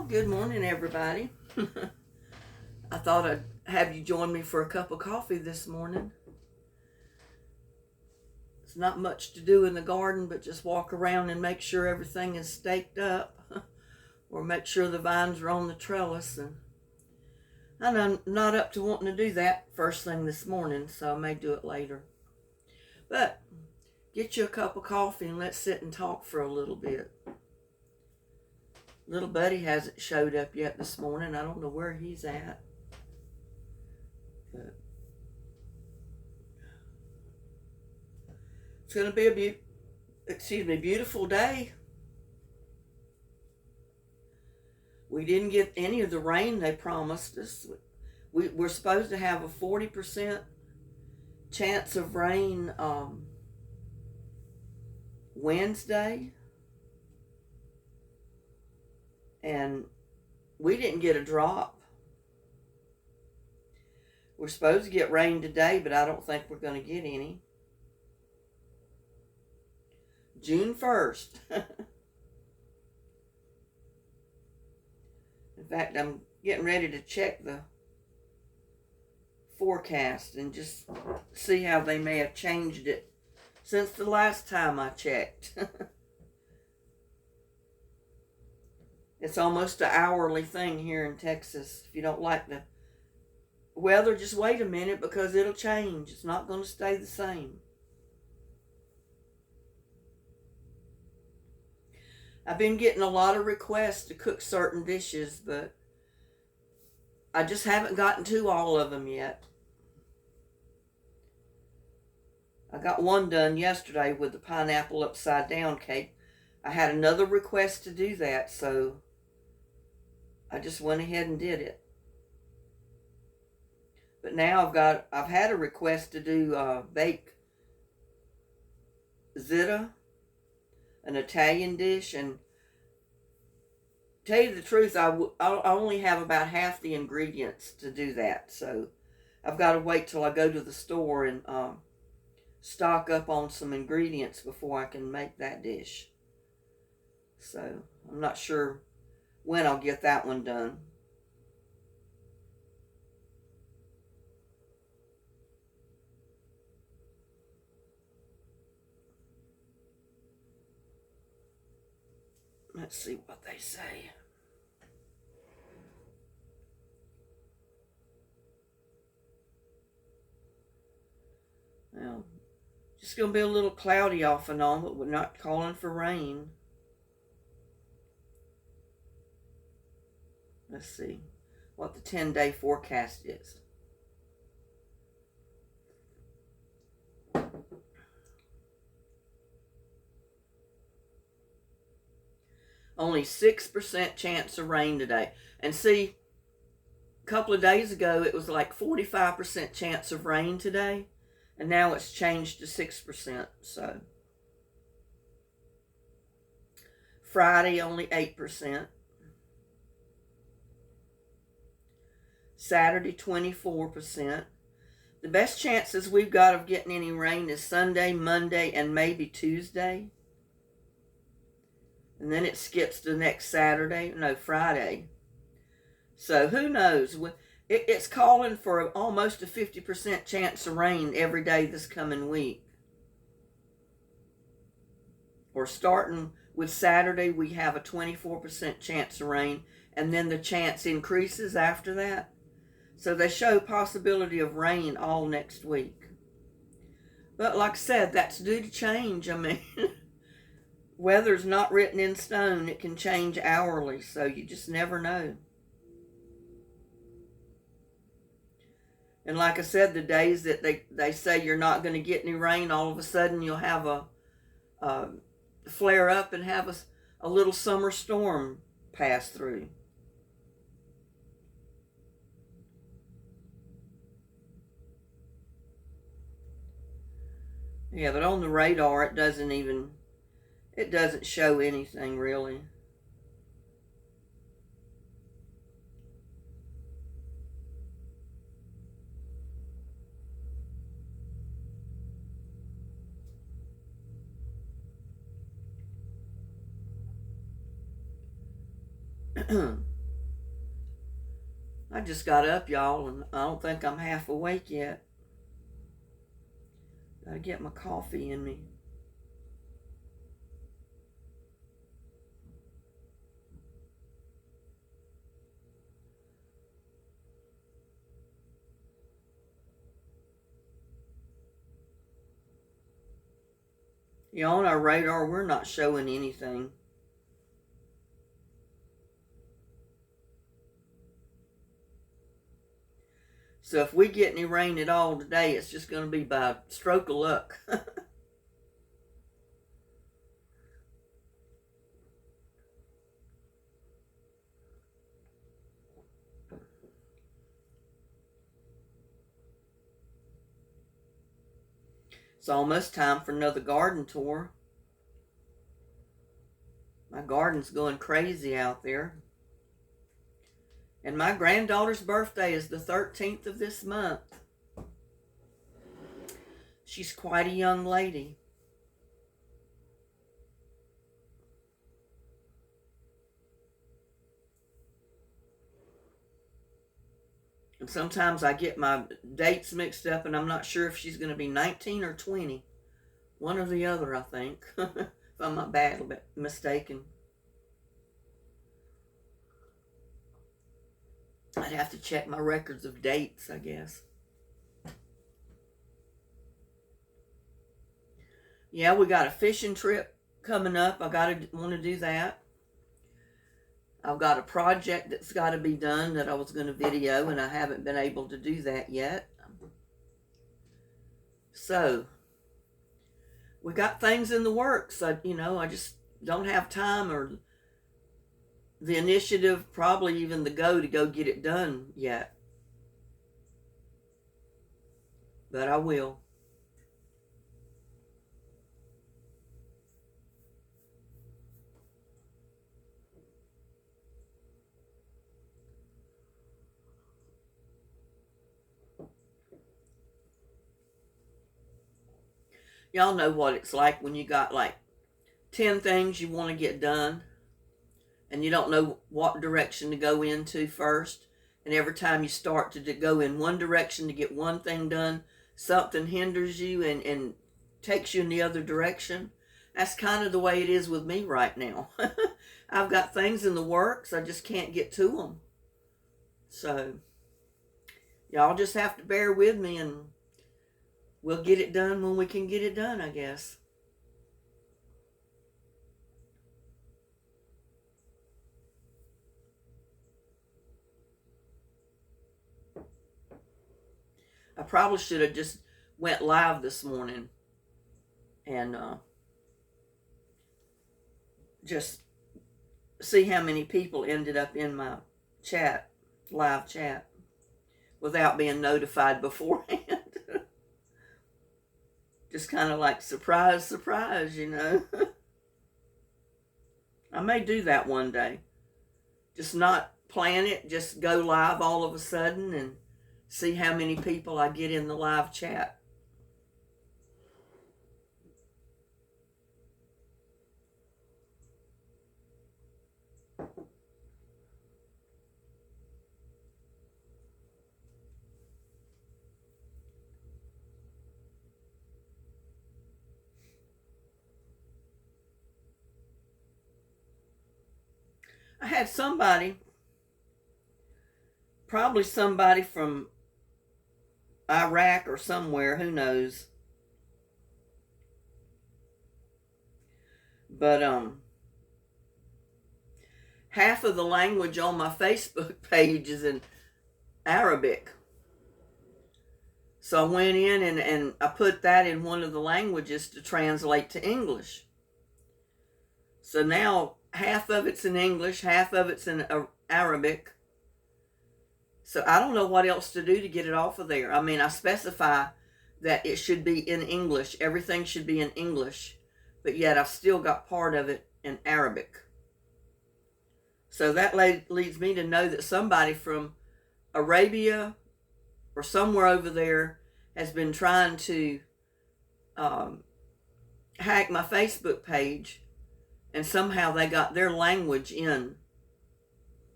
Good morning, everybody. I thought I'd have you join me for a cup of coffee this morning. It's not much to do in the garden, but just walk around and make sure everything is staked up or make sure the vines are on the trellis. And I'm not up to wanting to do that first thing this morning, so I may do it later. But get you a cup of coffee and let's sit and talk for a little bit. Little buddy hasn't showed up yet this morning. I don't know where he's at. But it's going to be a beautiful day. We didn't get any of the rain they promised us. We're supposed to have a 40% chance of rain Wednesday. And we didn't get a drop. We're supposed to get rain today, but I don't think we're going to get any. June 1st. In fact, I'm getting ready to check the forecast and just see how they may have changed it since the last time I checked. It's almost an hourly thing here in Texas. If you don't like the weather, just wait a minute because it'll change. It's not going to stay the same. I've been getting a lot of requests to cook certain dishes, but I just haven't gotten to all of them yet. I got one done yesterday with the pineapple upside down cake. I had another request to do that, so I just went ahead and did it. But now I've had a request to do bake ziti, an Italian dish, and tell you the truth, I only have about half the ingredients to do that, so I've got to wait till I go to the store and stock up on some ingredients before I can make that dish. So I'm not sure when I'll get that one done. Let's see what they say. Well, just going to be a little cloudy off and on, but we're not calling for rain. Let's see what the 10-day forecast is. Only 6% chance of rain today. And see, a couple of days ago, it was like 45% chance of rain today. And now it's changed to 6%. So Friday, only 8%. Saturday, 24%. The best chances we've got of getting any rain is Sunday, Monday, and maybe Tuesday. And then it skips to next Friday. So who knows? It's calling for almost a 50% chance of rain every day this coming week. Or starting with Saturday, we have a 24% chance of rain, and then the chance increases after that. So they show possibility of rain all next week. But like I said, that's due to change. I mean, weather's not written in stone. It can change hourly, so you just never know. And like I said, the days that they say you're not going to get any rain, all of a sudden you'll have a flare up and have a little summer storm pass through. Yeah, but on the radar, it doesn't show anything really. I just got up, y'all, and I don't think I'm half awake yet. Gotta get my coffee in me. On our radar, we're not showing anything. So if we get any rain at all today, it's just going to be by stroke of luck. It's almost time for another garden tour. My garden's going crazy out there. And my granddaughter's birthday is the 13th of this month. She's quite a young lady. And sometimes I get my dates mixed up and I'm not sure if she's going to be 19 or 20. One or the other, I think. If I'm not badly mistaken. I'd have to check my records of dates, I guess. Yeah, we got a fishing trip coming up. I want to do that. I've got a project that's got to be done that I was going to video, and I haven't been able to do that yet. So, we got things in the works. I just don't have time or the initiative, probably even the go to go get it done yet. But I will. Y'all know what it's like when you got like 10 things you want to get done and you don't know what direction to go into first. And every time you start to go in one direction to get one thing done, something hinders you and takes you in the other direction. That's kind of the way it is with me right now. I've got things in the works. I just can't get to them. So y'all just have to bear with me and we'll get it done when we can get it done, I guess. I probably should have just went live this morning and just see how many people ended up in my chat, live chat, without being notified beforehand. Just kind of like surprise, surprise, I may do that one day. Just not plan it, just go live all of a sudden and see how many people I get in the live chat. I had somebody, probably somebody from Iraq or somewhere, who knows. But half of the language on my Facebook page is in Arabic. So I went in and I put that in one of the languages to translate to English. So now half of it's in English, half of it's in Arabic. So I don't know what else to do to get it off of there. I mean, I specify that it should be in English. Everything should be in English. But yet I've still got part of it in Arabic. So that leads me to know that somebody from Arabia or somewhere over there has been trying to hack my Facebook page, and somehow they got their language in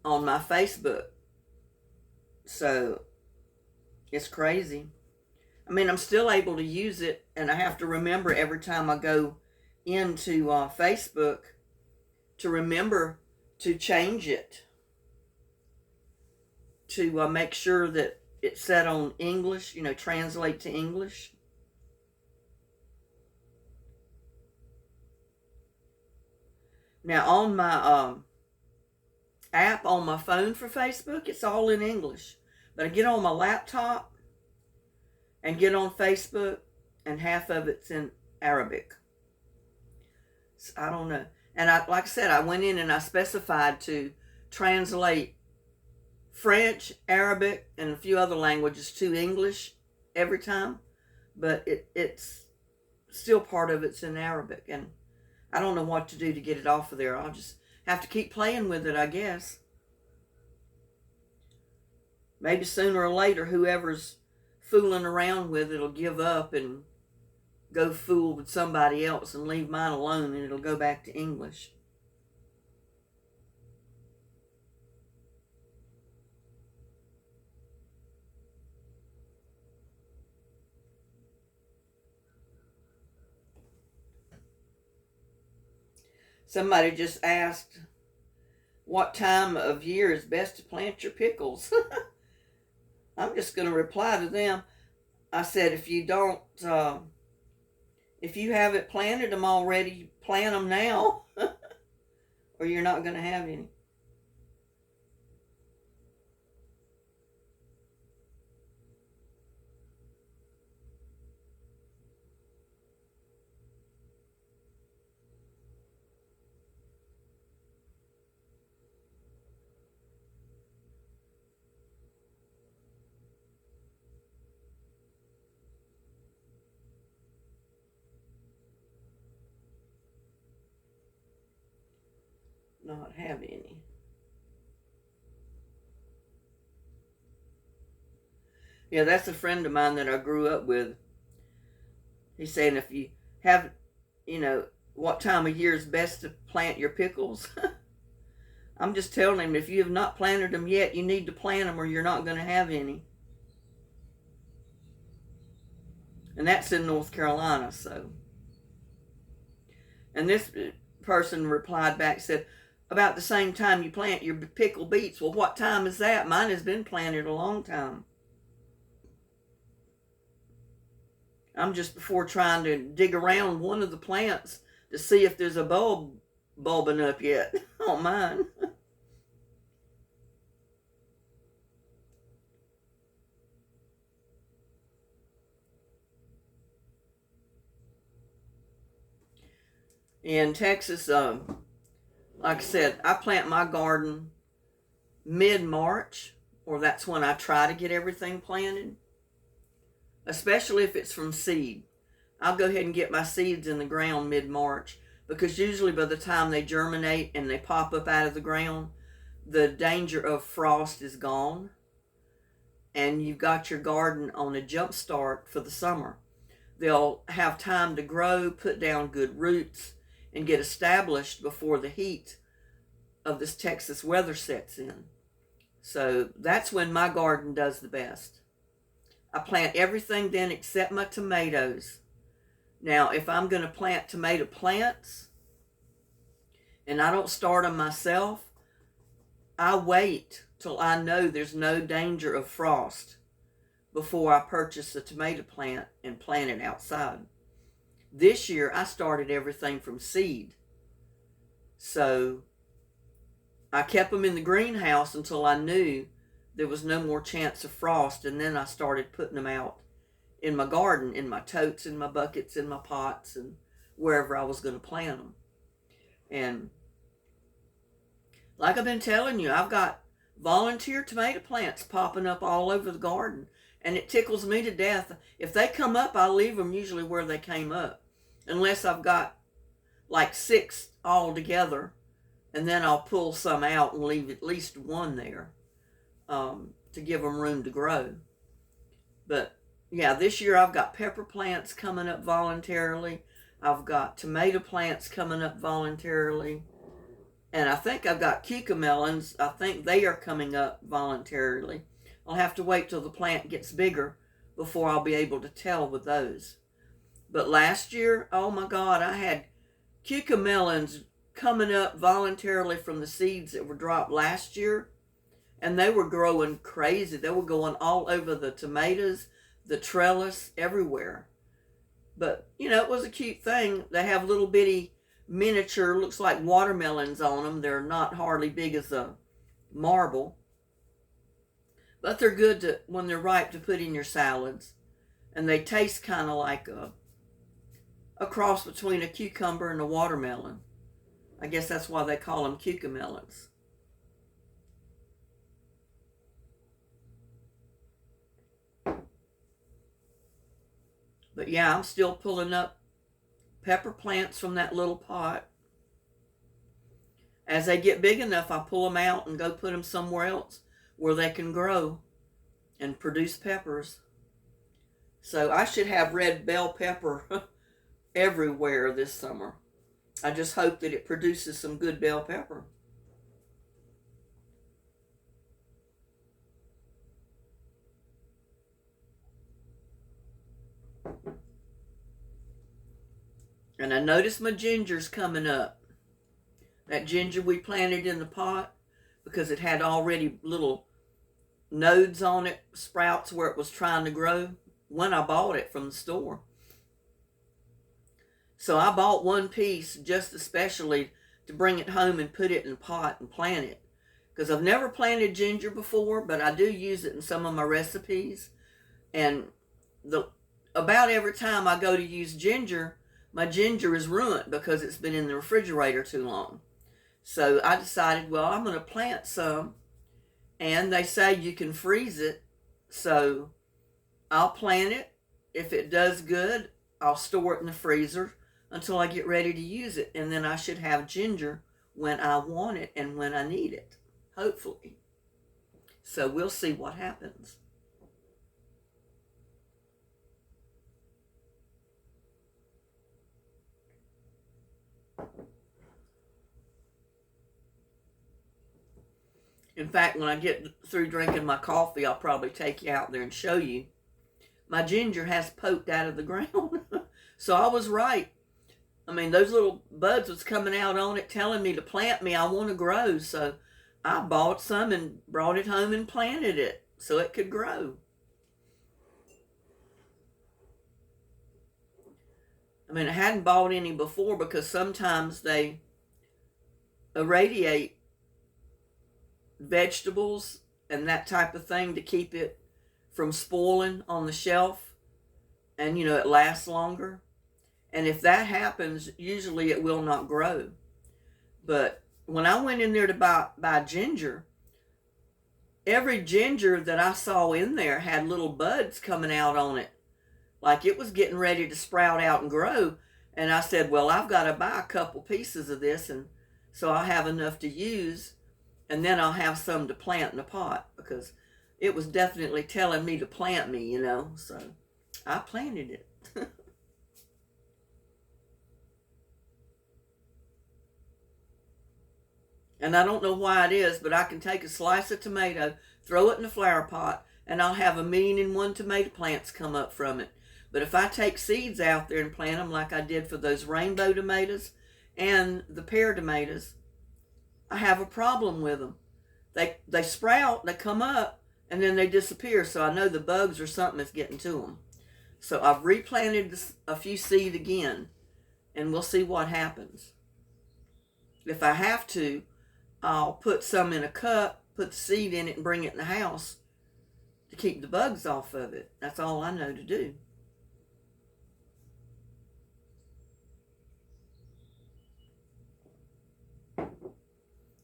on my Facebook. So it's crazy. I mean, I'm still able to use it, and I have to remember every time I go into Facebook to remember to change it, to make sure that it's set on English, translate to English. Now, on my app on my phone for Facebook, it's all in English. But I get on my laptop and get on Facebook, and half of it's in Arabic. So I don't know. And like I said, I went in and I specified to translate French, Arabic, and a few other languages to English every time. But it's still part of it's in Arabic. And I don't know what to do to get it off of there. I'll just have to keep playing with it, I guess. Maybe sooner or later, whoever's fooling around with it will give up and go fool with somebody else and leave mine alone, and it'll go back to English. Somebody just asked, what time of year is best to plant your pickles? I'm just going to reply to them. I said, if you haven't planted them already, plant them now, or you're not going to have any. Not have any. Yeah, that's a friend of mine that I grew up with. He's saying if you have, what time of year is best to plant your pickles. I'm just telling him, if you have not planted them yet, you need to plant them or you're not going to have any. And that's in North Carolina, so. And this person replied back, said, about the same time you plant your pickle beets. Well, what time is that? Mine has been planted a long time. I'm just before trying to dig around one of the plants to see if there's a bulb bulbing up yet on mine. In Texas, like I said, I plant my garden mid-March, or that's when I try to get everything planted, especially if it's from seed. I'll go ahead and get my seeds in the ground mid-March, because usually by the time they germinate and they pop up out of the ground, the danger of frost is gone, and you've got your garden on a jump start for the summer. They'll have time to grow, put down good roots, and get established before the heat of this Texas weather sets in. So that's when my garden does the best. I plant everything then except my tomatoes. Now, if I'm going to plant tomato plants and I don't start them myself, I wait till I know there's no danger of frost before I purchase a tomato plant and plant it outside. This year, I started everything from seed. So I kept them in the greenhouse until I knew there was no more chance of frost, and then I started putting them out in my garden, in my totes, in my buckets, in my pots, and wherever I was going to plant them. And like I've been telling you, I've got volunteer tomato plants popping up all over the garden, and it tickles me to death. If they come up, I leave them usually where they came up, unless I've got like 6 all together, and then I'll pull some out and leave at least one there to give them room to grow. But yeah, this year I've got pepper plants coming up voluntarily. I've got tomato plants coming up voluntarily. And I think I've got cucamelons. I think they are coming up voluntarily. I'll have to wait till the plant gets bigger before I'll be able to tell with those. But last year, oh my God, I had cucamelons coming up voluntarily from the seeds that were dropped last year, and they were growing crazy. They were going all over the tomatoes, the trellis, everywhere. But, it was a cute thing. They have little bitty miniature, looks like watermelons on them. They're not hardly big as a marble. But they're good to, when they're ripe, to put in your salads. And they taste kind of like a cross between a cucumber and a watermelon. I guess that's why they call them cucamelons. But yeah, I'm still pulling up pepper plants from that little pot. As they get big enough, I pull them out and go put them somewhere else where they can grow and produce peppers. So I should have red bell pepper everywhere this summer. I just hope that it produces some good bell pepper. And I noticed my ginger's coming up. That ginger we planted in the pot, because it had already little nodes on it, sprouts where it was trying to grow when I bought it from the store. So I bought one piece just especially to bring it home and put it in a pot and plant it. Because I've never planted ginger before, but I do use it in some of my recipes. And about every time I go to use ginger, my ginger is ruined because it's been in the refrigerator too long. So I decided, well, I'm going to plant some. And they say you can freeze it. So I'll plant it. If it does good, I'll store it in the freezer until I get ready to use it. And then I should have ginger when I want it and when I need it, hopefully. So we'll see what happens. In fact, when I get through drinking my coffee, I'll probably take you out there and show you. My ginger has poked out of the ground. So I was right. I mean, those little buds was coming out on it telling me to plant me. I want to grow. So I bought some and brought it home and planted it so it could grow. I mean, I hadn't bought any before because sometimes they irradiate vegetables and that type of thing to keep it from spoiling on the shelf, and it lasts longer. And if that happens, usually it will not grow. But when I went in there to buy ginger, every ginger that I saw in there had little buds coming out on it, like it was getting ready to sprout out and grow. And I said, well, I've got to buy a couple pieces of this, and so I'll have enough to use. And then I'll have some to plant in a pot, because it was definitely telling me to plant me, So I planted it. And I don't know why it is, but I can take a slice of tomato, throw it in a flower pot, and I'll have 1,000,001 tomato plants come up from it. But if I take seeds out there and plant them like I did for those rainbow tomatoes and the pear tomatoes, I have a problem with them. They sprout, they come up, and then they disappear. So I know the bugs or something is getting to them. So I've replanted a few seed again, and we'll see what happens. If I have to, I'll put some in a cup, put the seed in it, and bring it in the house to keep the bugs off of it. That's all I know to do.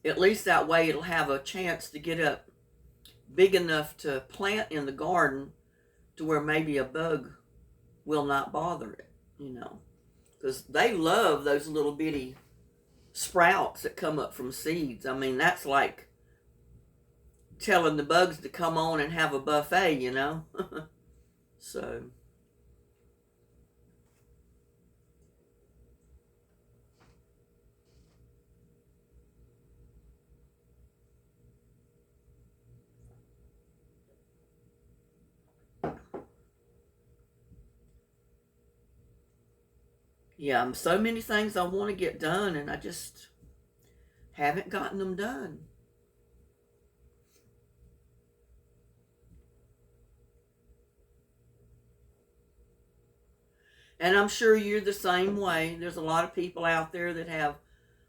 At least that way it'll have a chance to get up big enough to plant in the garden to where maybe a bug will not bother it, because they love those little bitty sprouts that come up from seeds. I mean, that's like telling the bugs to come on and have a buffet, So Yeah, so many things I want to get done, and I just haven't gotten them done. And I'm sure you're the same way. There's a lot of people out there that have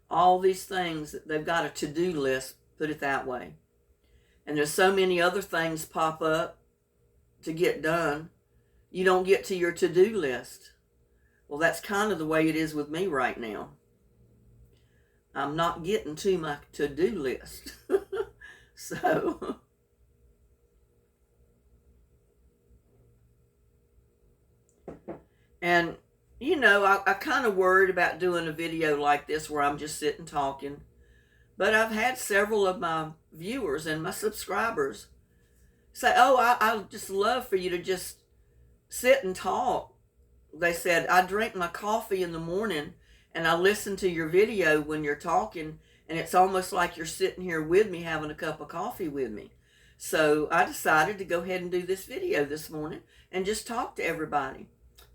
all these things. They've got a to-do list, put it that way. And there's so many other things pop up to get done. You don't get to your to-do list. Well, that's kind of the way it is with me right now. I'm not getting to my to-do list. So, and you know, I kind of worried about doing a video like this where I'm just sitting talking. But I've had several of my viewers and my subscribers say, oh, I'd just love for you to just sit and talk. They said, I drink my coffee in the morning and I listen to your video when you're talking, and it's almost like you're sitting here with me having a cup of coffee with me. So I decided to go ahead and do this video this morning and just talk to everybody.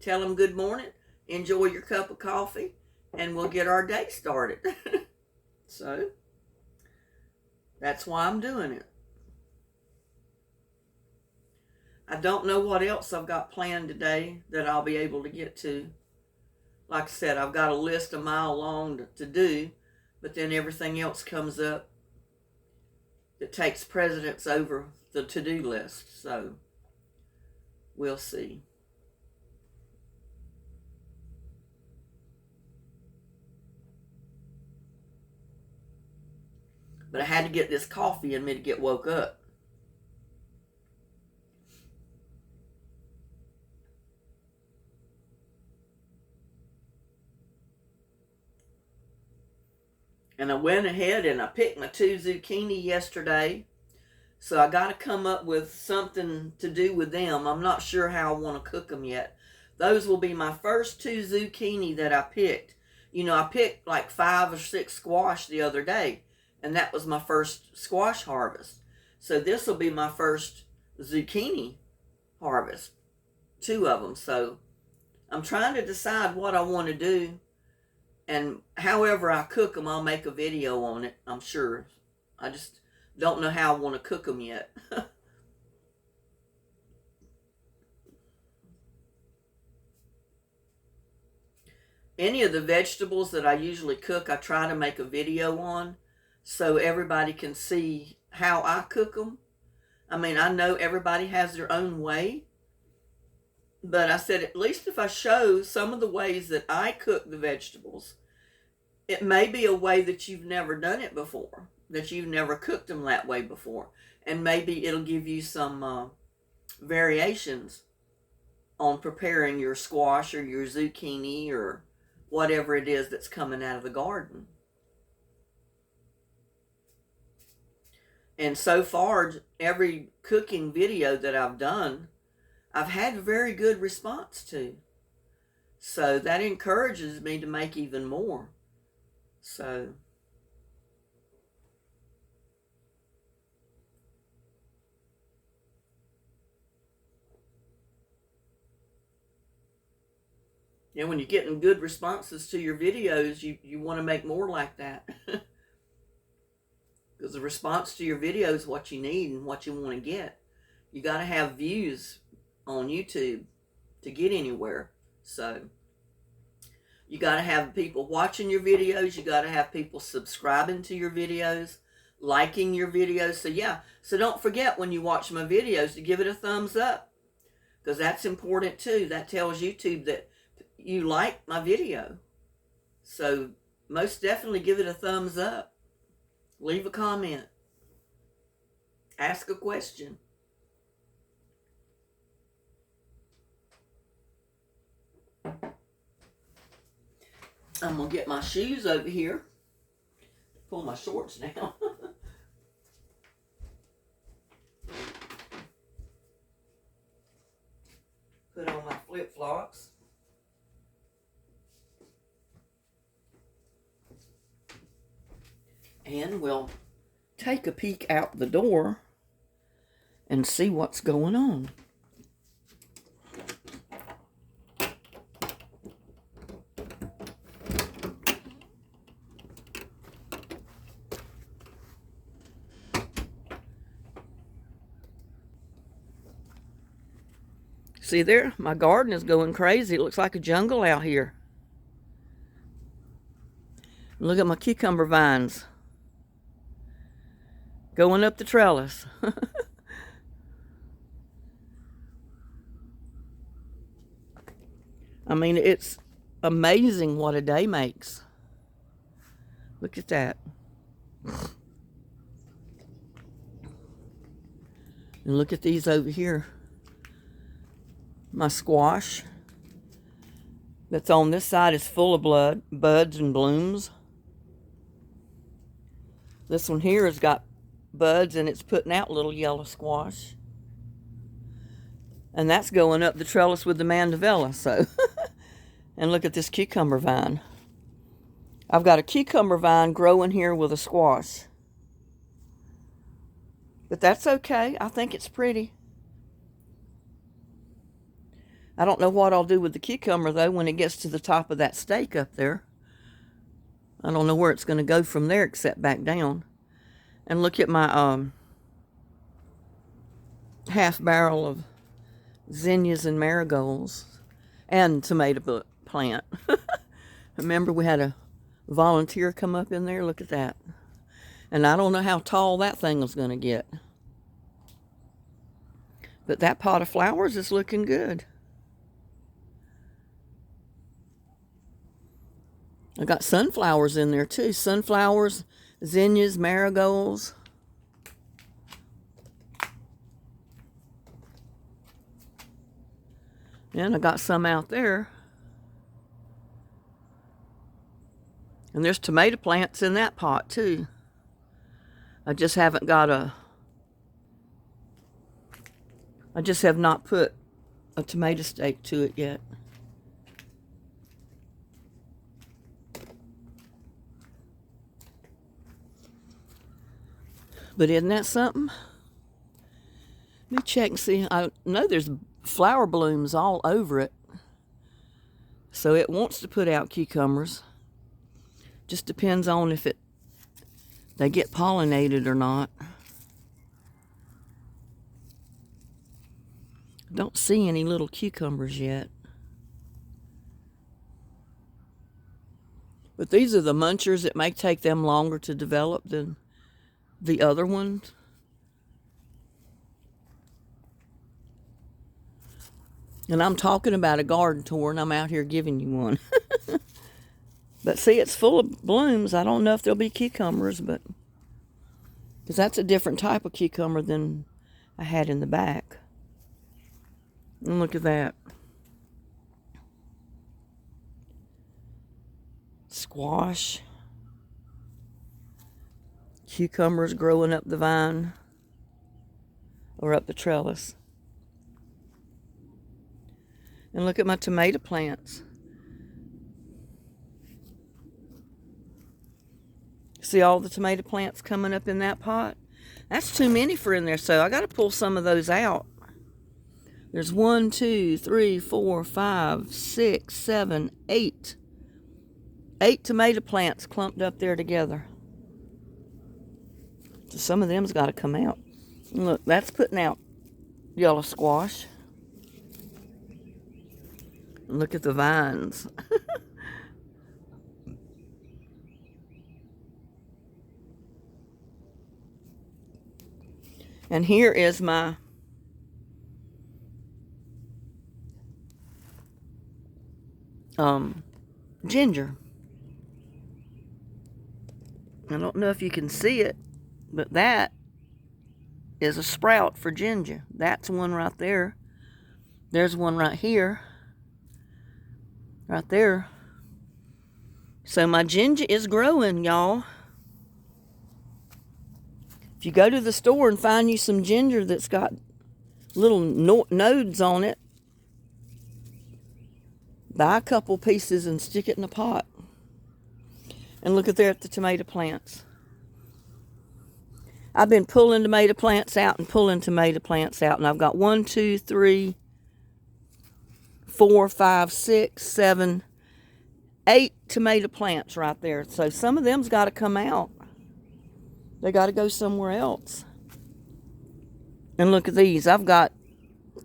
Tell them good morning, enjoy your cup of coffee, and we'll get our day started. So that's why I'm doing it. I don't know what else I've got planned today that I'll be able to get to. Like I said, I've got a list a mile long to do, but then everything else comes up that takes precedence over the to-do list. So we'll see. But I had to get this coffee in me to get woke up. And I went ahead and I picked my 2 zucchini yesterday. So I got to come up with something to do with them. I'm not sure how I want to cook them yet. Those will be my first 2 zucchini that I picked. You know, I picked like 5 or 6 squash the other day, and that was my first squash harvest. So this will be my first zucchini harvest, 2 of them. So I'm trying to decide what I want to do, and however I cook them, I'll make a video on it, I'm sure. I just don't know how I want to cook them yet. Any of the vegetables that I usually cook, I try to make a video on so everybody can see how I cook them. I mean, I know everybody has their own way, but I said at least if I show some of the ways that I cook the vegetables, it may be a way that you've never done it before, that you've never cooked them that way before, and maybe it'll give you some variations on preparing your squash or your zucchini or whatever it is that's coming out of the garden. And so far, every cooking video that I've done, I've had a very good response to. So that encourages me to make even more. So yeah, when you're getting good responses to your videos, you want to make more like that. Because the response to your video is what you need and what you want to get. You got to have views on YouTube to get anywhere. So you got to have people watching your videos. You got to have people subscribing to your videos, liking your videos. So yeah, so don't forget when you watch my videos to give it a thumbs up, because that's important too. That tells YouTube that you like my video. So most definitely give it a thumbs up. Leave a comment. Ask a question. I'm going to get my shoes over here. Pull my shorts down. Put on my flip-flops. And we'll take a peek out the door and see what's going on. See there? My garden is going crazy. It looks like a jungle out here. Look at my cucumber vines going up the trellis. I mean, it's amazing what a day makes. Look at that. And look at these over here. My squash that's on this side is full of buds and blooms. This one here has got buds and it's putting out little yellow squash. And that's going up the trellis with the mandevilla, so. And look at this cucumber vine. I've got a cucumber vine growing here with a squash. But that's okay. I think it's pretty. I don't know what I'll do with the cucumber, though, when it gets to the top of that stake up there. I don't know where it's going to go from there except back down. And look at my half barrel of zinnias and marigolds and tomato plant. Remember, we had a volunteer come up in there. Look at that. And I don't know how tall that thing was going to get. But that pot of flowers is looking good. I got sunflowers in there too. Sunflowers, zinnias, marigolds. And I got some out there. And there's tomato plants in that pot too. I just have not put a tomato stake to it yet. But isn't that something? Let me check and see. I know there's flower blooms all over it. So it wants to put out cucumbers. Just depends on if they get pollinated or not. Don't see any little cucumbers yet. But these are the munchers. It may take them longer to develop than the other ones. And I'm talking about a garden tour, and I'm out here giving you one. But see, it's full of blooms. I don't know if there'll be cucumbers, but because that's a different type of cucumber than I had in the back. And look at that. Squash. Cucumbers growing up the vine or up the trellis. And look at my tomato plants. See all the tomato plants coming up in that pot? That's too many for in there, so I got to pull some of those out. There's 1, 2, 3, 4, 5, 6, 7, 8. 8 tomato plants clumped up there together. So some of them's got to come out. And look, that's putting out yellow squash. And look at the vines. And here is my ginger. I don't know if you can see it, but that is a sprout for ginger. That's one right there. There's one right here. Right there. So my ginger is growing, y'all. If you go to the store and find you some ginger that's got little nodes on it, buy a couple pieces and stick it in a pot. And look at there at the tomato plants. I've been pulling tomato plants out and pulling tomato plants out, and I've got 1, 2, 3, 4, 5, 6, 7, 8 tomato plants right there. So some of them's got to come out. They got to go somewhere else. And look at these. I've got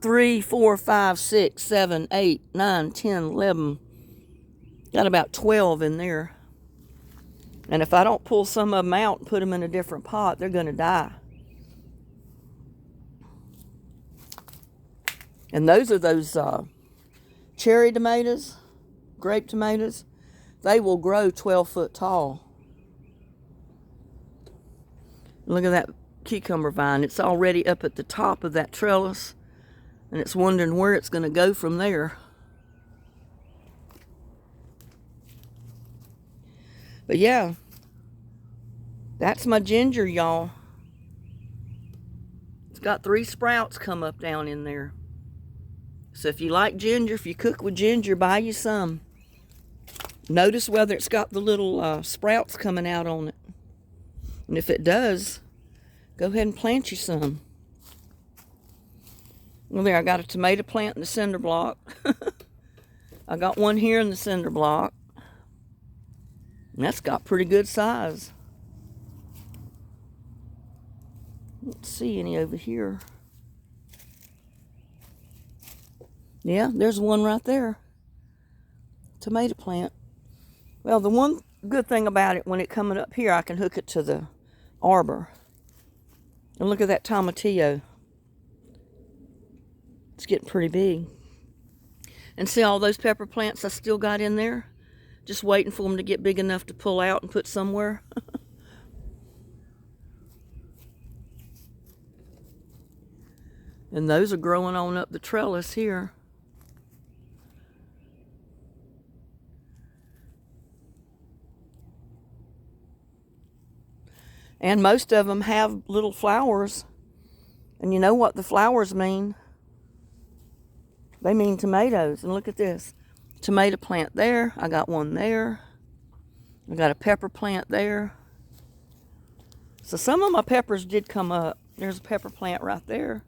3, 4, 5, 6, 7, 8, 9, 10, 11. Got about 12 in there. And if I don't pull some of them out and put them in a different pot, they're going to die. And those are those cherry tomatoes, grape tomatoes. They will grow 12 foot tall. Look at that cucumber vine. It's already up at the top of that trellis, and it's wondering where it's going to go from there. But yeah, that's my ginger, y'all. It's got 3 sprouts come up down in there. So if you like ginger, if you cook with ginger, buy you some. Notice whether it's got the little sprouts coming out on it. And if it does, go ahead and plant you some. Well, there, I got a tomato plant in the cinder block. I got one here in the cinder block. And that's got pretty good size. Let's see any over here. Yeah, there's one right there. Tomato plant. Well, the one good thing about it, when it coming up here, I can hook it to the arbor. And look at that tomatillo. It's getting pretty big. And see all those pepper plants I still got in there? Just waiting for them to get big enough to pull out and put somewhere. And those are growing on up the trellis here. And most of them have little flowers. And you know what the flowers mean? They mean tomatoes. And look at this. Tomato plant there. I got one there. I got a pepper plant there. So some of my peppers did come up. There's a pepper plant right there.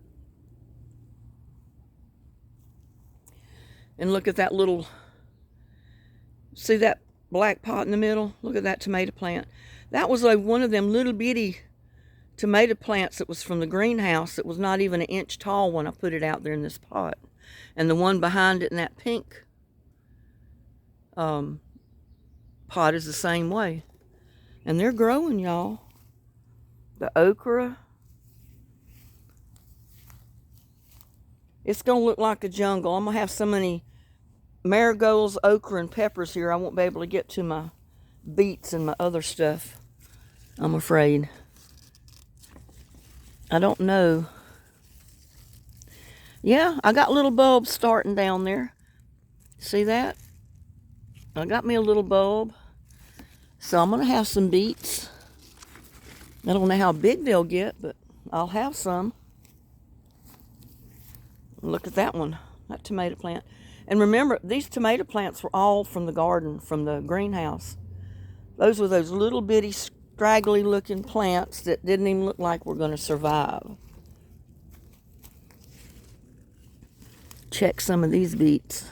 And look at that little, see that black pot in the middle? Look at that tomato plant. That was like one of them little bitty tomato plants that was from the greenhouse that was not even an inch tall when I put it out there in this pot. And the one behind it in that pink pot is the same way. And they're growing, y'all. The okra. It's going to look like a jungle. I'm going to have so many marigolds, okra, and peppers here, I won't be able to get to my beets and my other stuff, I'm afraid. I don't know. Yeah, I got little bulbs starting down there. See that? I got me a little bulb. So I'm going to have some beets. I don't know how big they'll get, but I'll have some. Look at that one, that tomato plant. And remember, these tomato plants were all from the garden, from the greenhouse. Those were those little bitty, scraggly looking plants that didn't even look like we're going to survive. Check some of these beets.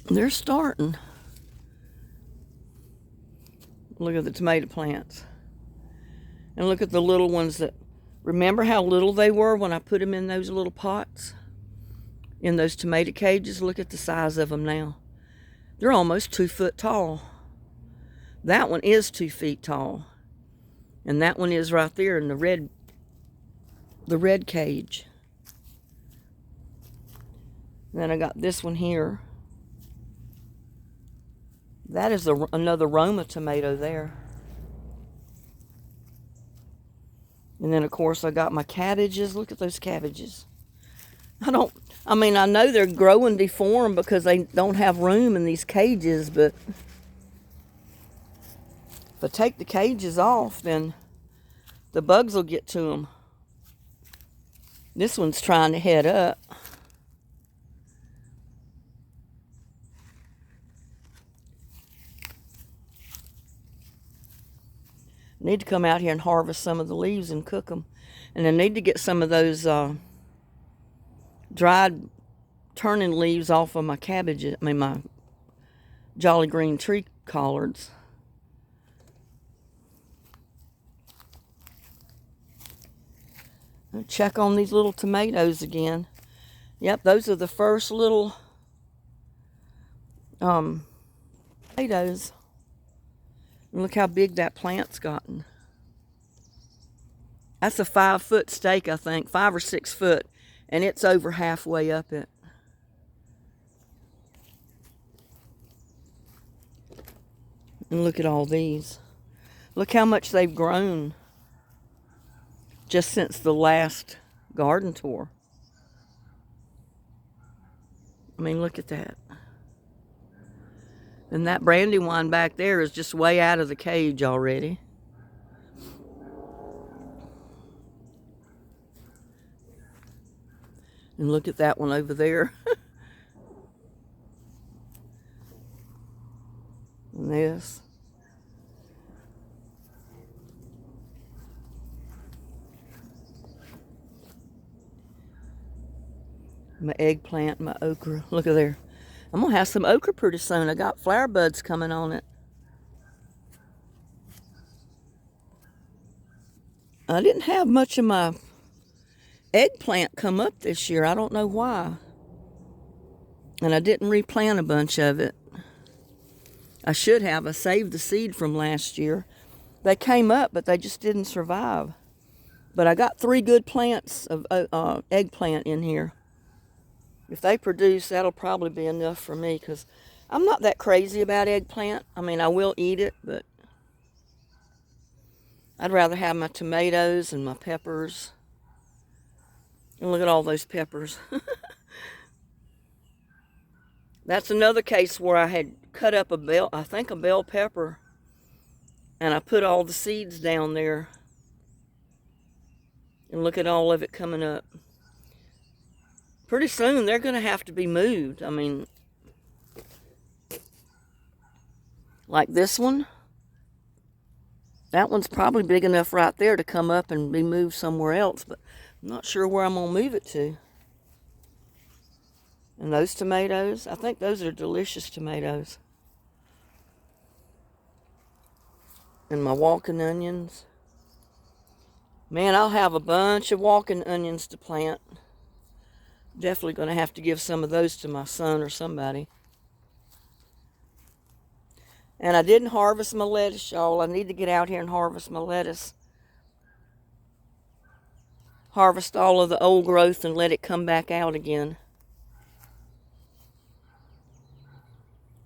They're starting. Look at the tomato plants. And look at the little ones that, remember how little they were when I put them in those little pots? In those tomato cages? Look at the size of them now. They're almost 2 foot tall. That one is 2 feet tall. And that one is right there in the red cage. Then I got this one here. That is another Roma tomato there. And then, of course, I got my cabbages. Look at those cabbages. I know they're growing deformed because they don't have room in these cages, but if I take the cages off, then the bugs will get to them. This one's trying to head up. Need to come out here and harvest some of the leaves and cook them. And I need to get some of those dried turning leaves off of my cabbages, my Jolly Green tree collards. I'll check on these little tomatoes again. Yep, those are the first little tomatoes. And look how big that plant's gotten. That's a 5-foot stake, I think, 5 or 6 foot, and it's over halfway up it. And look at all these. Look how much they've grown just since the last garden tour. I mean, look at that. And that brandywine back there is just way out of the cage already. And look at that one over there. And this. My eggplant, my okra. Look at there. I'm going to have some okra pretty soon. I got flower buds coming on it. I didn't have much of my eggplant come up this year. I don't know why. And I didn't replant a bunch of it. I should have. I saved the seed from last year. They came up, but they just didn't survive. But I got 3 good plants of eggplant in here. If they produce, that'll probably be enough for me, because I'm not that crazy about eggplant. I mean, I will eat it, but I'd rather have my tomatoes and my peppers. And look at all those peppers. That's another case where I had cut up a bell pepper, and I put all the seeds down there. And look at all of it coming up. Pretty soon they're going to have to be moved. I mean, like this one. That one's probably big enough right there to come up and be moved somewhere else, but I'm not sure where I'm going to move it to. And those tomatoes, I think those are delicious tomatoes. And my walking onions. Man, I'll have a bunch of walking onions to plant. Definitely going to have to give some of those to my son or somebody. And I didn't harvest my lettuce, y'all. I need to get out here and harvest my lettuce. Harvest all of the old growth and let it come back out again.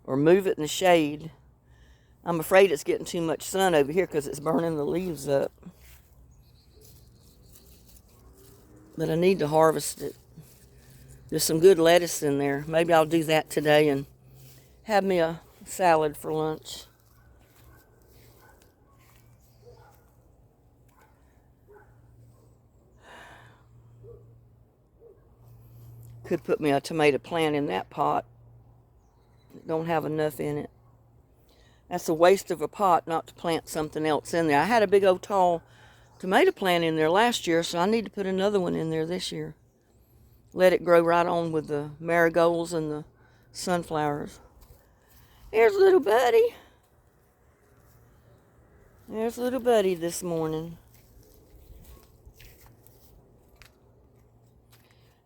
Or move it in the shade. I'm afraid it's getting too much sun over here because it's burning the leaves up. But I need to harvest it. There's some good lettuce in there. Maybe I'll do that today and have me a salad for lunch. Could put me a tomato plant in that pot. Don't have enough in it. That's a waste of a pot not to plant something else in there. I had a big old tall tomato plant in there last year, so I need to put another one in there this year. Let it grow right on with the marigolds and the sunflowers. Here's little buddy. There's little buddy this morning.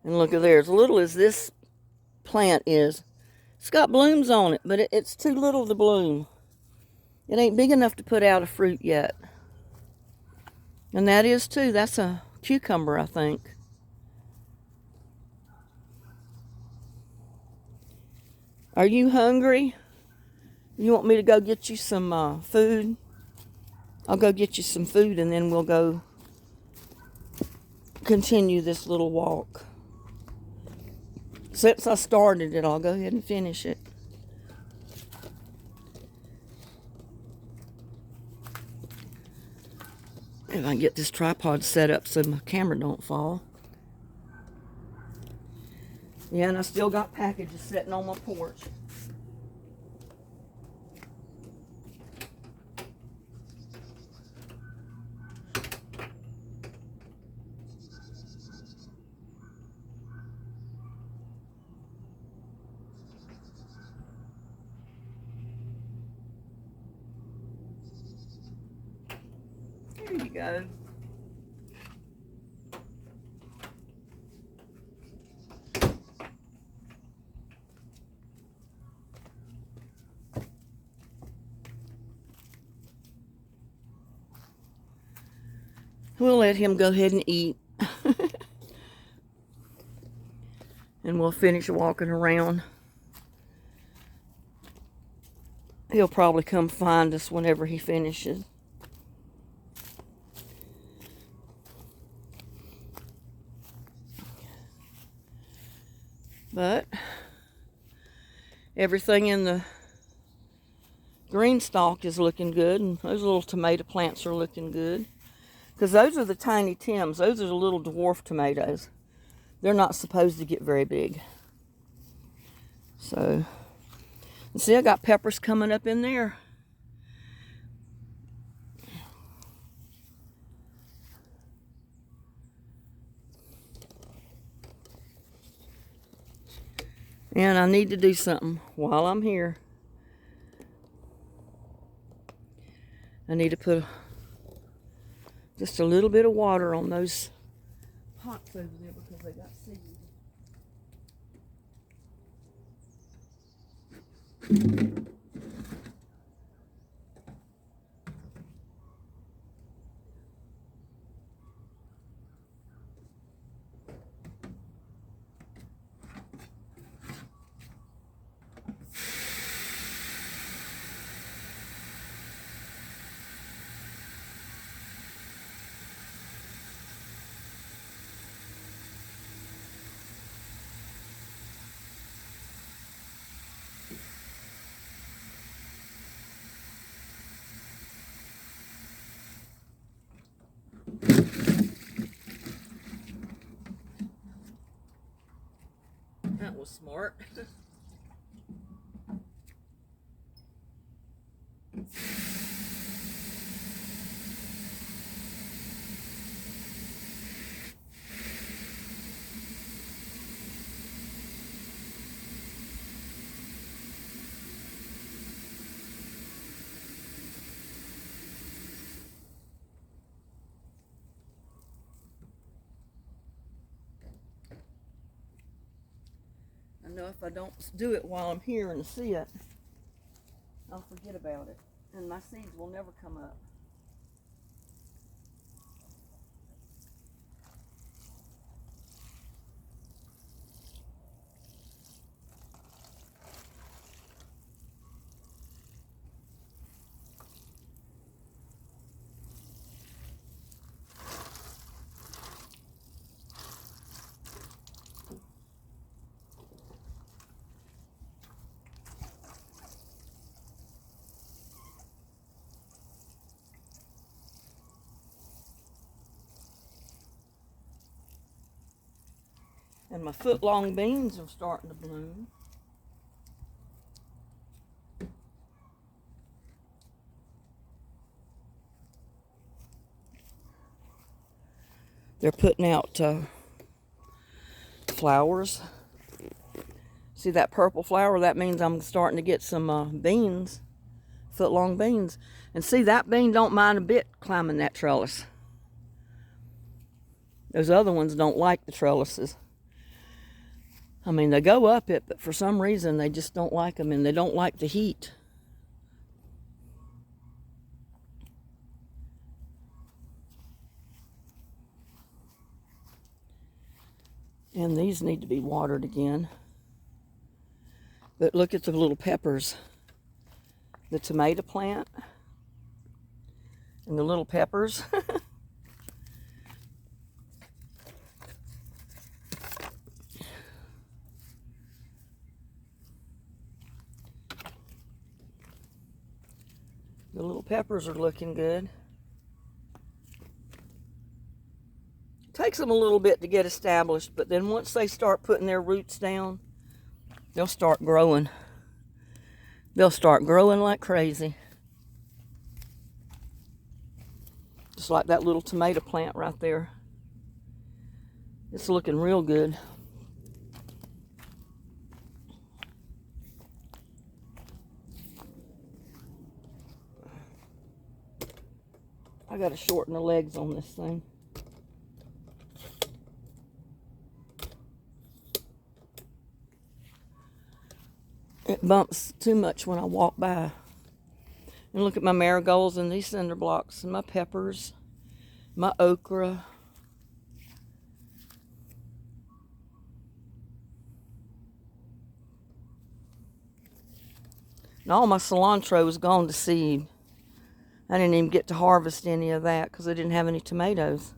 And look at there, as little as this plant is, it's got blooms on it, but it's too little to bloom. It ain't big enough to put out a fruit yet. And that is too. That's a cucumber, I think. Are you hungry? You want me to go get you some food? I'll go get you some food and then we'll go continue this little walk. Since I started it, I'll go ahead and finish it. If I can get this tripod set up so my camera don't fall. Yeah, and I still got packages sitting on my porch. go. We'll let him go ahead and eat. And we'll finish walking around. He'll probably come find us whenever he finishes. But everything in the green stalk is looking good, and those little tomato plants are looking good. Because those are the tiny Tims. Those are the little dwarf tomatoes. They're not supposed to get very big. So, see, I got peppers coming up in there. And I need to do something while I'm here. I need to put just a little bit of water on those pots over there because they got seeds. That was smart. I know if I don't do it while I'm here and see it, I'll forget about it. And my seeds will never come up. And my foot-long beans are starting to bloom. They're putting out flowers. See that purple flower? That means I'm starting to get some beans, foot-long beans. And see, that bean don't mind a bit climbing that trellis. Those other ones don't like the trellises. I mean, they go up it, but for some reason they just don't like them, and they don't like the heat. And these need to be watered again. But look at the little peppers. The tomato plant and the little peppers. The little peppers are looking good. Takes them a little bit to get established, but then once they start putting their roots down, they'll start growing. They'll start growing like crazy. Just like that little tomato plant right there. It's looking real good. I gotta shorten the legs on this thing. It bumps too much when I walk by. And look at my marigolds and these cinder blocks and my peppers, my okra. And all my cilantro is gone to seed. I didn't even get to harvest any of that because I didn't have any tomatoes.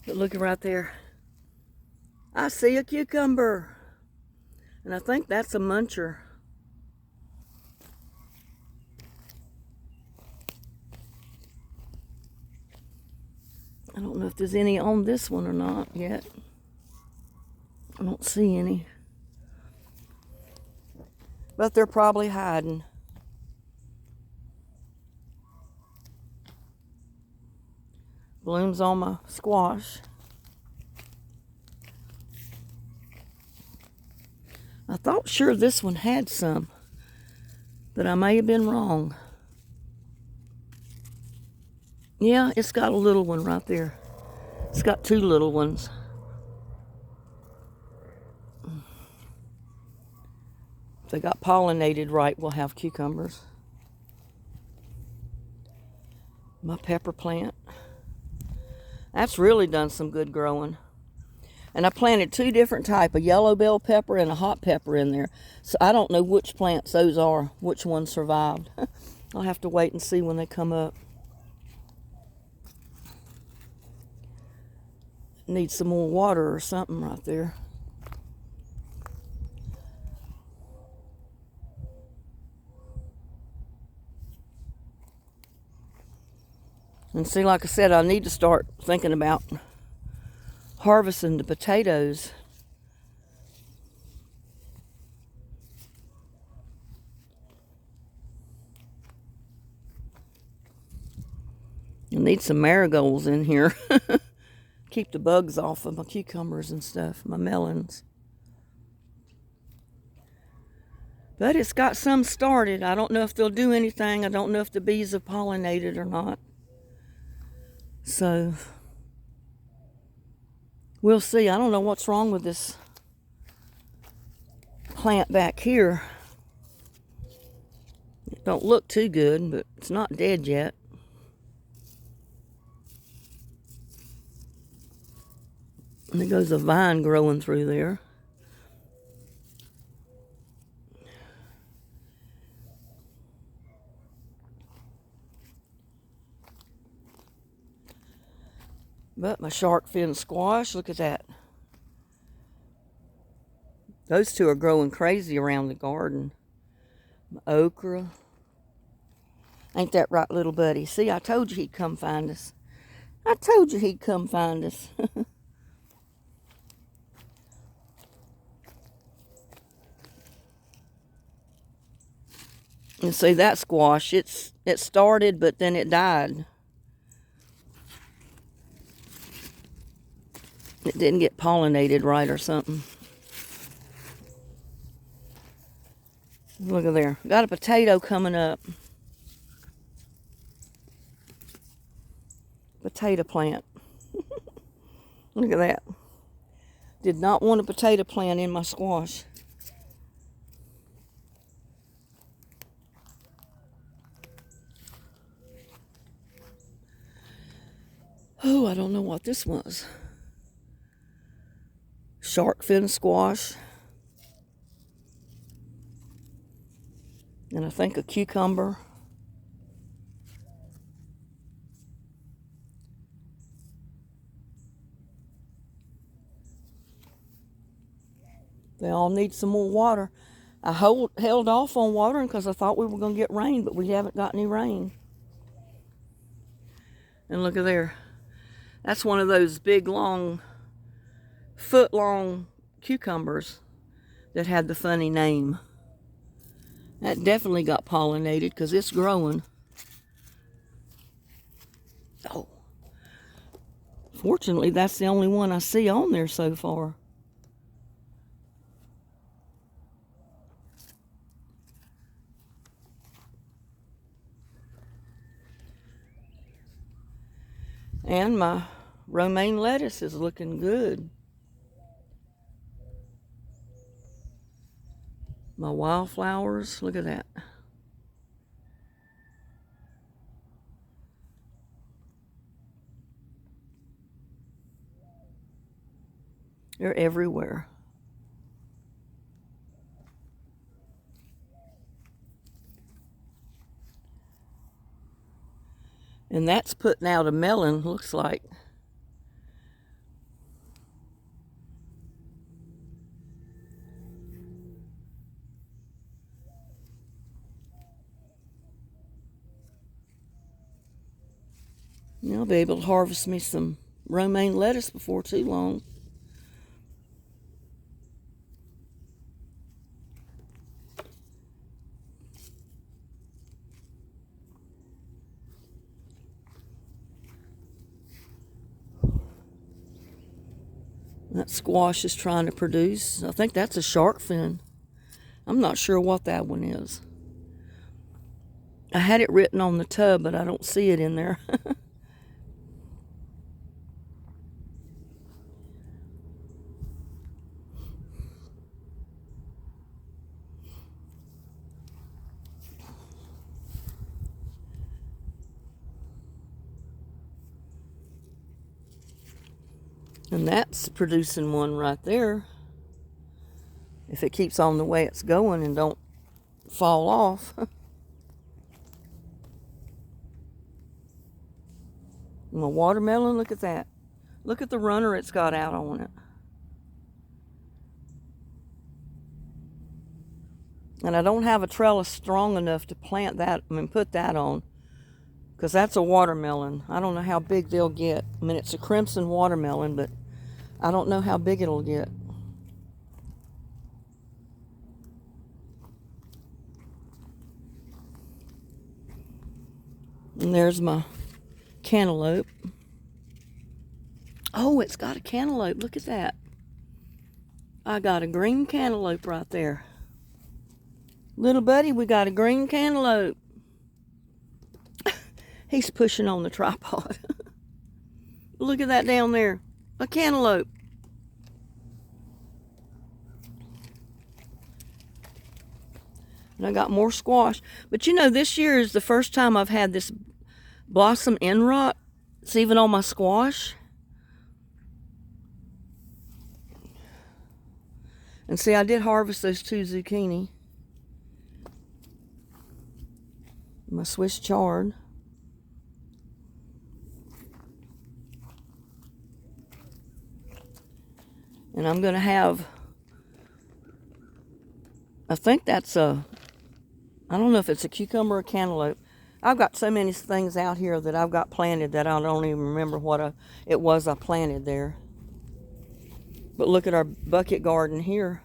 But look right there. I see a cucumber. And I think that's a muncher. I don't know if there's any on this one or not yet. I don't see any. But they're probably hiding. Blooms on my squash. I thought sure this one had some, but I may have been wrong. Yeah, it's got a little one right there. It's got two little ones. If they got pollinated right, we'll have cucumbers. My pepper plant. That's really done some good growing. And I planted two different types, a yellow bell pepper and a hot pepper in there. So I don't know which plants those are, which ones survived. I'll have to wait and see when they come up. Need some more water or something right there. And see, like I said, I need to start thinking about harvesting the potatoes. I need some marigolds in here. Keep the bugs off of my cucumbers and stuff, my melons. But it's got some started. I don't know if they'll do anything. I don't know if the bees have pollinated or not. So, we'll see. I don't know what's wrong with this plant back here. It don't look too good, but it's not dead yet. And there goes a vine growing through there. But my shark fin squash, look at that. Those two are growing crazy around the garden. My okra. Ain't that right, little buddy? See, I told you he'd come find us. I told you he'd come find us. And see that squash, it started, but then it died. It didn't get pollinated right or something. Look at there. Got a potato coming up. Potato plant. Look at that. Did not want a potato plant in my squash. Oh, I don't know what this was. Shark fin squash. And I think a cucumber. They all need some more water. I held off on watering because I thought we were going to get rain, but we haven't got any rain. And look at there. That's one of those big, long, foot-long cucumbers that had the funny name. That definitely got pollinated because it's growing. Oh, fortunately, that's the only one I see on there so far. And my romaine lettuce is looking good. My wildflowers, look at that. They're everywhere. And that's putting out a melon, looks like. I'll be able to harvest me some romaine lettuce before too long. That squash is trying to produce. I think that's a shark fin. I'm not sure what that one is. I had it written on the tub, but I don't see it in there. And that's producing one right there. If it keeps on the way it's going and don't fall off. My watermelon, look at that. Look at the runner it's got out on it. And I don't have a trellis strong enough to plant that, put that on. Because that's a watermelon. I don't know how big they'll get. It's a crimson watermelon, but I don't know how big it'll get. And there's my cantaloupe. Oh, it's got a cantaloupe. Look at that. I got a green cantaloupe right there. Little buddy, we got a green cantaloupe. He's pushing on the tripod. Look at that down there. A cantaloupe. And I got more squash. But this year is the first time I've had this blossom end rot. It's even on my squash. And see, I did harvest those 2 zucchini. My Swiss chard. And I'm going to have, I think that's I don't know if it's a cucumber or cantaloupe. I've got so many things out here that I've got planted that I don't even remember what it was I planted there. But look at our bucket garden here.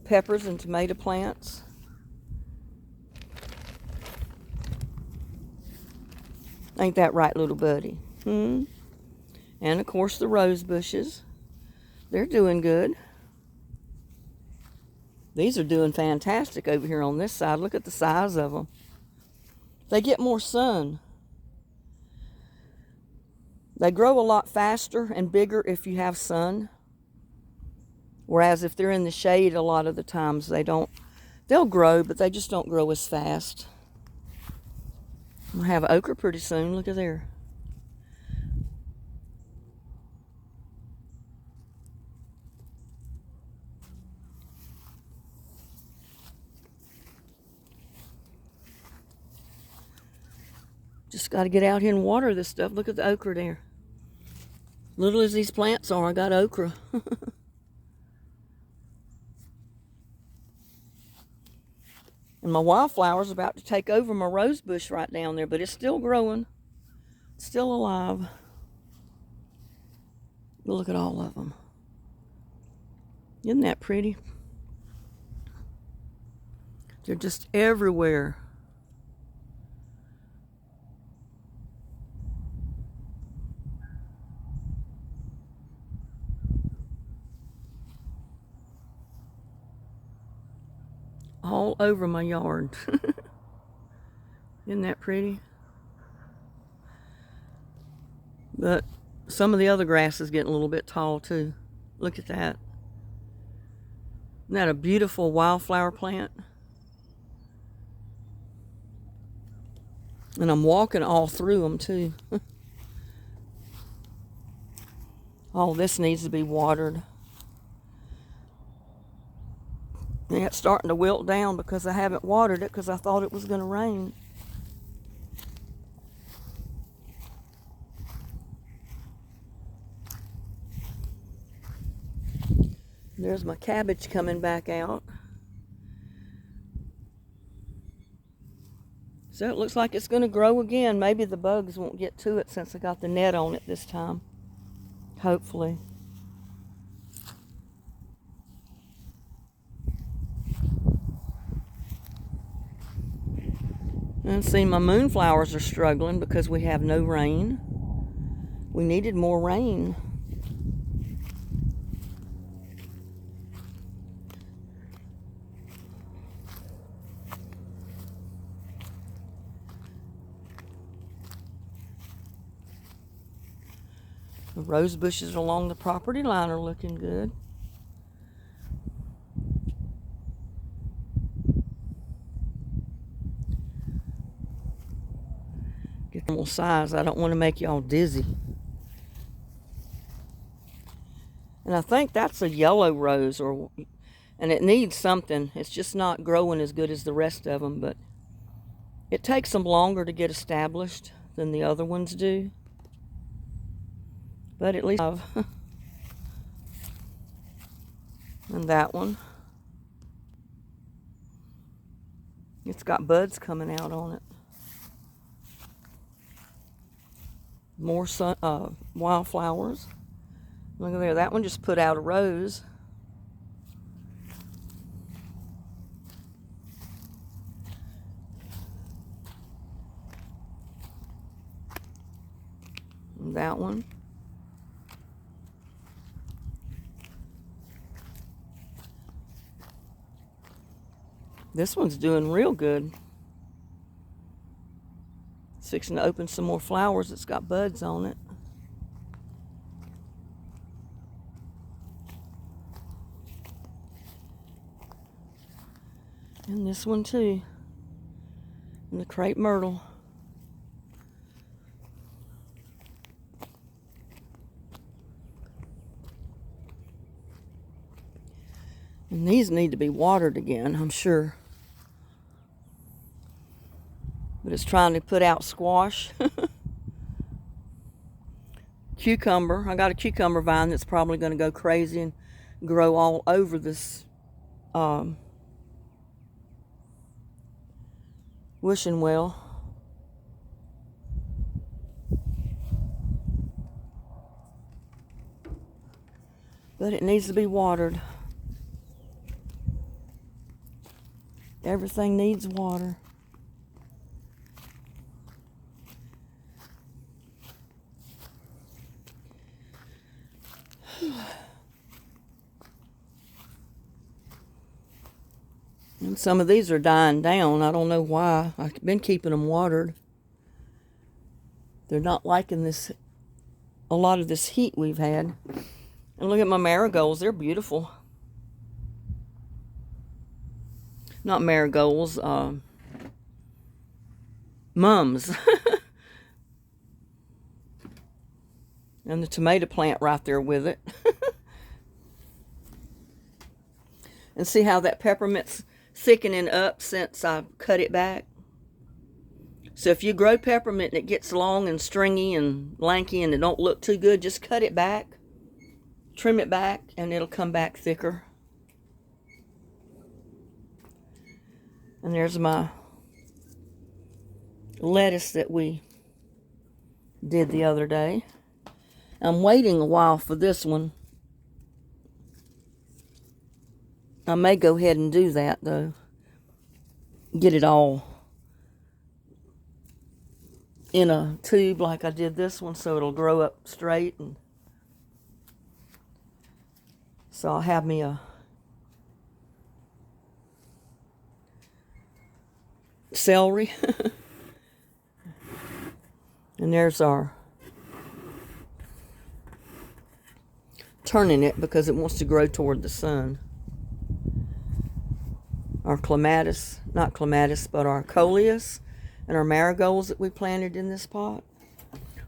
Peppers and tomato plants. Ain't that right, little buddy? And of course the rose bushes. They're doing good. These are doing fantastic over here on this side. Look at the size of them. They get more sun. They grow a lot faster and bigger if you have sun. Whereas if they're in the shade, a lot of the times they'll grow, but they just don't grow as fast. We'll have okra pretty soon. Look at there. Just got to get out here and water this stuff. Look at the okra there. Little as these plants are, I got okra. And my wildflower's about to take over my rose bush right down there, but it's still growing. It's still alive. But look at all of them. Isn't that pretty? They're just everywhere. all over my yard. Isn't that pretty? But some of the other grass is getting a little bit tall too. Look at that. Isn't that a beautiful wildflower plant? And I'm walking all through them too. All this needs to be watered. Yeah, it's starting to wilt down because I haven't watered it because I thought it was going to rain. There's my cabbage coming back out. So it looks like it's going to grow again. Maybe the bugs won't get to it since I got the net on it this time. Hopefully. And see, my moonflowers are struggling because we have no rain. We needed more rain. The rose bushes along the property line are looking good. Get normal size. I don't want to make y'all dizzy. And I think that's a yellow rose, and it needs something. It's just not growing as good as the rest of them, but it takes them longer to get established than the other ones do. But at least I've and that one. It's got buds coming out on it. More wildflowers. Look at there. That one just put out a rose. And that one. This one's doing real good. It's fixing to open some more flowers. It's got buds on it. And this one too. And the crepe myrtle. And these need to be watered again, I'm sure. But it's trying to put out squash. Cucumber. I got a cucumber vine that's probably going to go crazy and grow all over this wishing well. But it needs to be watered. Everything needs water. And some of these are dying down. I don't know why. I've been keeping them watered. They're not liking a lot of this heat we've had. And look at my marigolds. They're beautiful. Not marigolds, mums. And the tomato plant right there with it. And see how that peppermint's thickening up since I cut it back? So if you grow peppermint and it gets long and stringy and lanky and it don't look too good, just cut it back, trim it back, and it'll come back thicker. And there's my lettuce that we did the other day. I'm waiting a while for this one. I may go ahead and do that though. Get it all in a tube like I did this one so it'll grow up straight. And so I'll have me celery. And there's our, turning it because it wants to grow toward the sun. Our clematis, not clematis, but our coleus and our marigolds that we planted in this pot.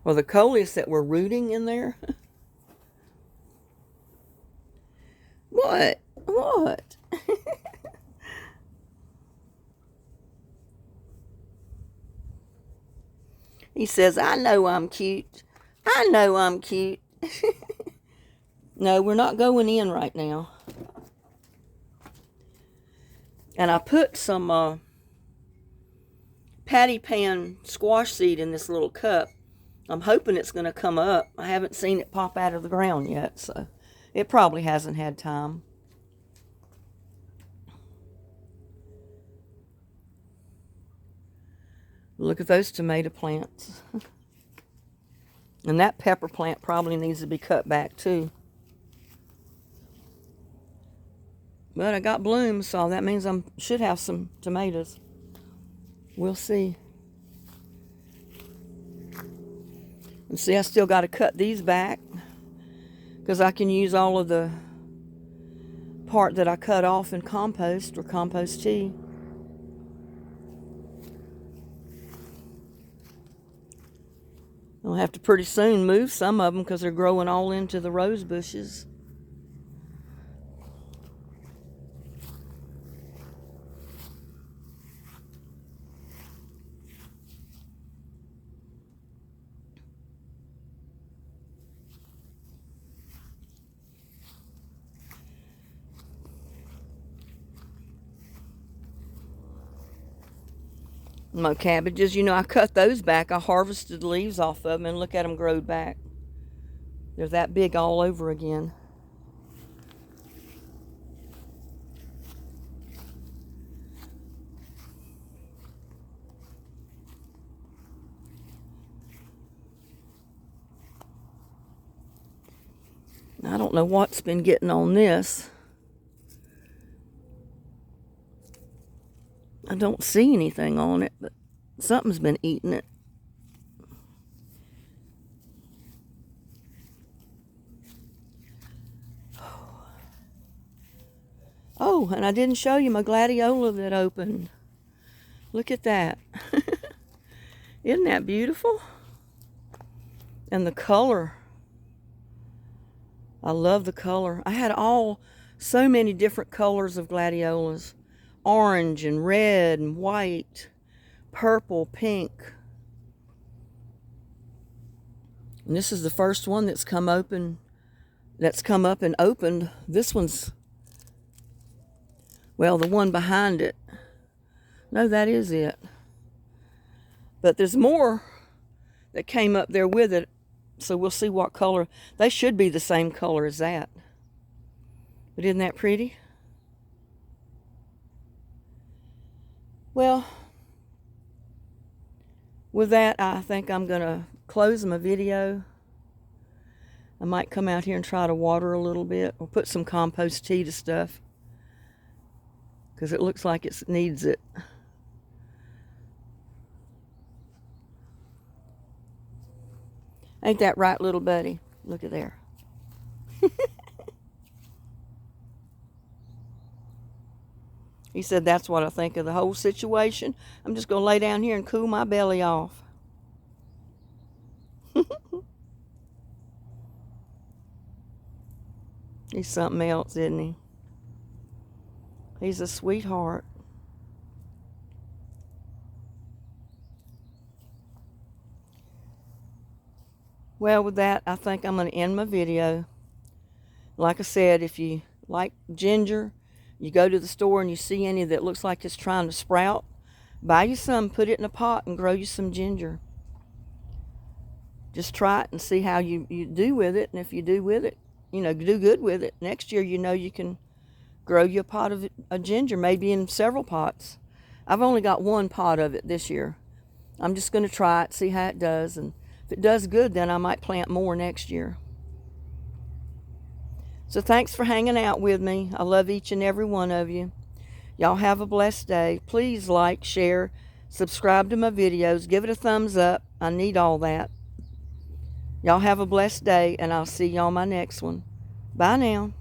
Or the coleus that we're rooting in there. What? What? He says, I know I'm cute. I know I'm cute. No, we're not going in right now. And I put some patty pan squash seed in this little cup. I'm hoping it's going to come up. I haven't seen it pop out of the ground yet, so it probably hasn't had time. Look at those tomato plants. And that pepper plant probably needs to be cut back too. But I got blooms, so that means I should have some tomatoes. We'll see. And see, I still got to cut these back because I can use all of the part that I cut off in compost or compost tea. I'll have to pretty soon move some of them because they're growing all into the rose bushes. My cabbages, I cut those back. I harvested the leaves off of them and look at them grow back. They're that big all over again. I don't know what's been getting on this. I don't see anything on it, but something's been eating it. Oh, and I didn't show you my gladiola that opened. Look at that. Isn't that beautiful? And the color. I love the color. I had so many different colors of gladiolas. Orange and red and white, purple, pink. And this is the first one that's come up and opened. This one's, well, the one behind it. No, that is it. But there's more that came up there with it. So we'll see what color. They should be the same color as that. But isn't that pretty? Well, with that, I think I'm going to close my video. I might come out here and try to water a little bit or put some compost tea to stuff because it looks like it needs it. Ain't that right, little buddy? Look at there. He said, that's what I think of the whole situation. I'm just going to lay down here and cool my belly off. He's something else, isn't he? He's a sweetheart. Well, with that, I think I'm going to end my video. Like I said, if you like ginger, you go to the store and you see any that looks like it's trying to sprout, buy you some, put it in a pot, and grow you some ginger. Just try it and see how you do with it. And if you do with it, do good with it. Next year, you can grow you a pot of ginger, maybe in several pots. I've only got one pot of it this year. I'm just going to try it, see how it does. And if it does good, then I might plant more next year. So thanks for hanging out with me. I love each and every one of you. Y'all have a blessed day. Please like, share, Subscribe to my videos. Give it a thumbs up. I need all that. Y'all have a blessed day, and I'll see you on my next one. Bye now.